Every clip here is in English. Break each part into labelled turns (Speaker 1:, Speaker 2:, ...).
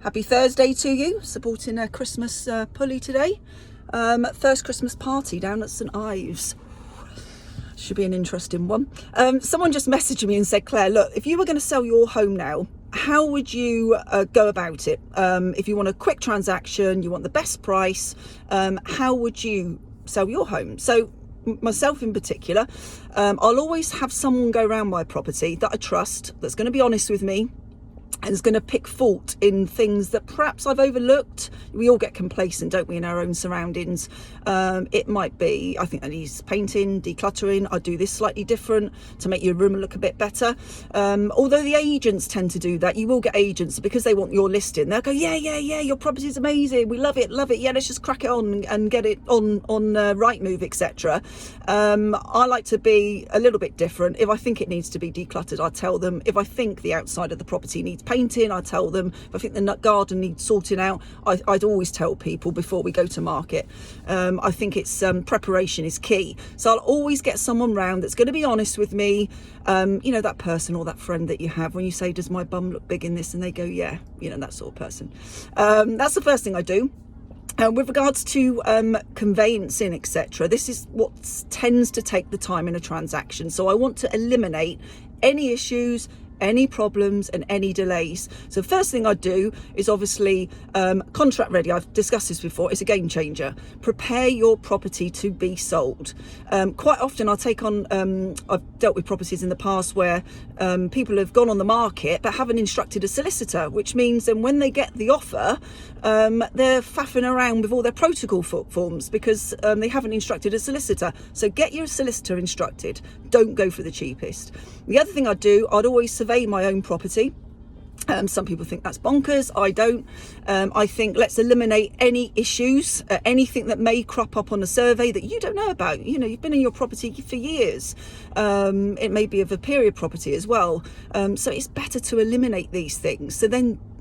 Speaker 1: Happy Thursday to you, supporting a Christmas pulley today. First Christmas party down at St Ives. Should be an interesting one. Someone just messaged me and said, Claire, look, if you were going to sell your home now, how would you go about it? If you want a quick transaction, you want the best price, how would you sell your home? So myself in particular, I'll always have someone go around my property that I trust, that's going to be honest with me, and is going to pick fault in things that perhaps I've overlooked. We all get complacent, don't we, in our own surroundings. It might be, I think that needs painting, decluttering. I do this slightly different to make your room look a bit better. Although the agents tend to do that, you will get agents because they want your listing. They'll go, yeah, your property's amazing. We love it. Yeah, let's just crack it on and get it on Rightmove, etc. I like to be a little bit different. If I think it needs to be decluttered, I tell them. If I think the outside of the property needs painting, I tell them. If I think the nut garden needs sorting out, I'd always tell people before we go to market. I think it's preparation is key. So I'll always get someone round that's going to be honest with me. You know, that person or that friend that you have when you say, does my bum look big in this? And they go, yeah, you know, that sort of person. That's the first thing I do. With regards to conveyancing, etc., this is what tends to take the time in a transaction. So I want to eliminate any issues, any problems and any delays. So first thing I do is obviously contract ready. I've discussed this before. It's a game changer. Prepare your property to be sold. Quite often I'll take on, I've dealt with properties in the past where people have gone on the market but haven't instructed a solicitor, which means then when they get the offer, they're faffing around with all their protocol forms because they haven't instructed a solicitor. So get your solicitor instructed. Don't go for the cheapest. The other thing I'd always survey my own property. Some people think that's bonkers. I don't. I think let's eliminate any issues, anything that may crop up on a survey that you don't know about. You know, you've been in your property for years. It may be of a period property as well. So it's better to eliminate these things.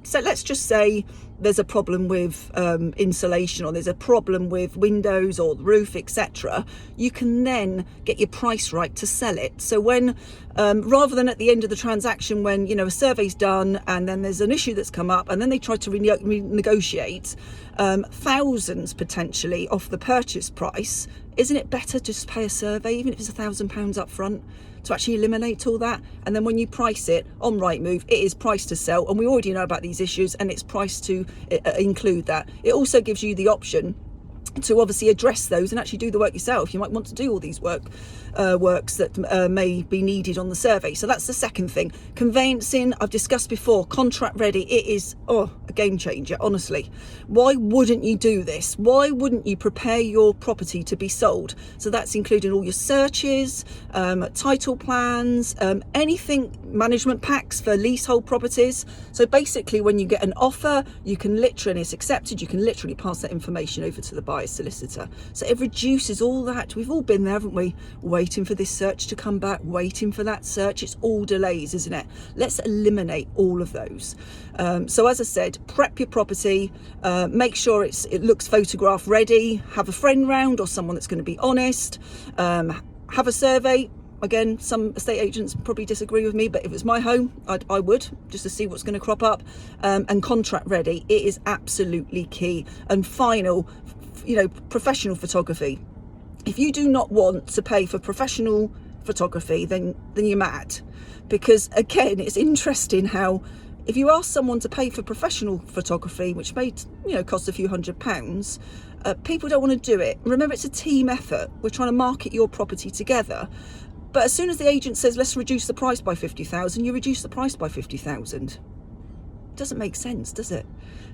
Speaker 1: So let's just say there's a problem with insulation, or there's a problem with windows or the roof, etc. You can then get your price right to sell it. So when rather than at the end of the transaction, when you know a survey's done and then there's an issue that's come up and then they try to renegotiate thousands potentially off the purchase price, isn't it better just pay a survey, even if it's £1,000 up front, to actually eliminate all that? And then when you price it on Rightmove, it is priced to sell, and we already know about these issues, and it's priced to include that. It also gives you the option to obviously address those and actually do the work yourself. You might want to do all these works that may be needed on the survey. So that's the second thing. Conveyancing, I've discussed before, contract ready. It is a game changer, honestly. Why wouldn't you do this? Why wouldn't you prepare your property to be sold? So that's including all your searches, title plans, anything, management packs for leasehold properties. So basically when you get an offer, you can literally, and it's accepted, you can literally pass that information over to the buyer solicitor. So it reduces all that. We've all been there, haven't we? Waiting for this search to come back, waiting for that search. It's all delays, isn't it? Let's eliminate all of those. So as I said, prep your property, make sure it looks photograph ready, have a friend round or someone that's going to be honest, have a survey. Again, some estate agents probably disagree with me, but if it's my home, I would, just to see what's going to crop up. And contract ready, it is absolutely key. And final, you know, professional photography. If you do not want to pay for professional photography, then you're mad. Because again, it's interesting how if you ask someone to pay for professional photography, which may, you know, cost a few £100s, people don't want to do it. Remember, it's a team effort. We're trying to market your property together. But as soon as the agent says, let's reduce the price by 50,000, you reduce the price by 50,000. Doesn't make sense, does it?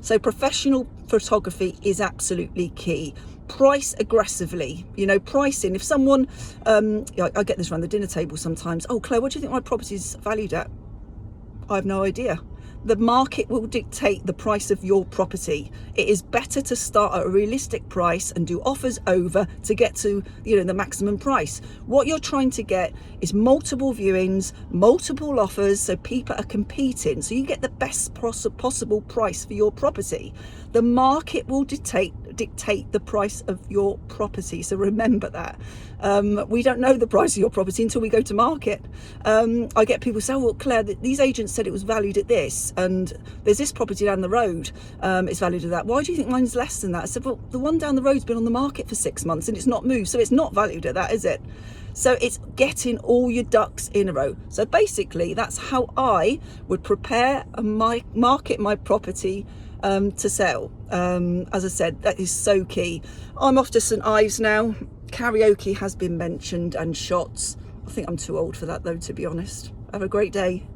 Speaker 1: So professional photography is absolutely key. Price aggressively, you know, pricing. If someone, I get this around the dinner table sometimes. Oh, Claire, what do you think my property is valued at? I have no idea. The market will dictate the price of your property. It is better to start at a realistic price and do offers over to get to, you know, the maximum price. What you're trying to get is multiple viewings, multiple offers, so people are competing, so you get the best possible price for your property. The market will dictate dictate the price of your property. So remember that. We don't know the price of your property until we go to market. I get people say, oh, well, Claire, these agents said it was valued at this, and there's this property down the road, it's valued at that. Why do you think mine's less than that? I said, well, the one down the road's been on the market for 6 months and it's not moved, so it's not valued at that, is it? So it's getting all your ducks in a row. So basically, that's how I would prepare and market my property to sell. As I said, that is so key. I'm off to St Ives now. Karaoke has been mentioned, and shots. I think I'm too old for that though, to be honest. Have a great day.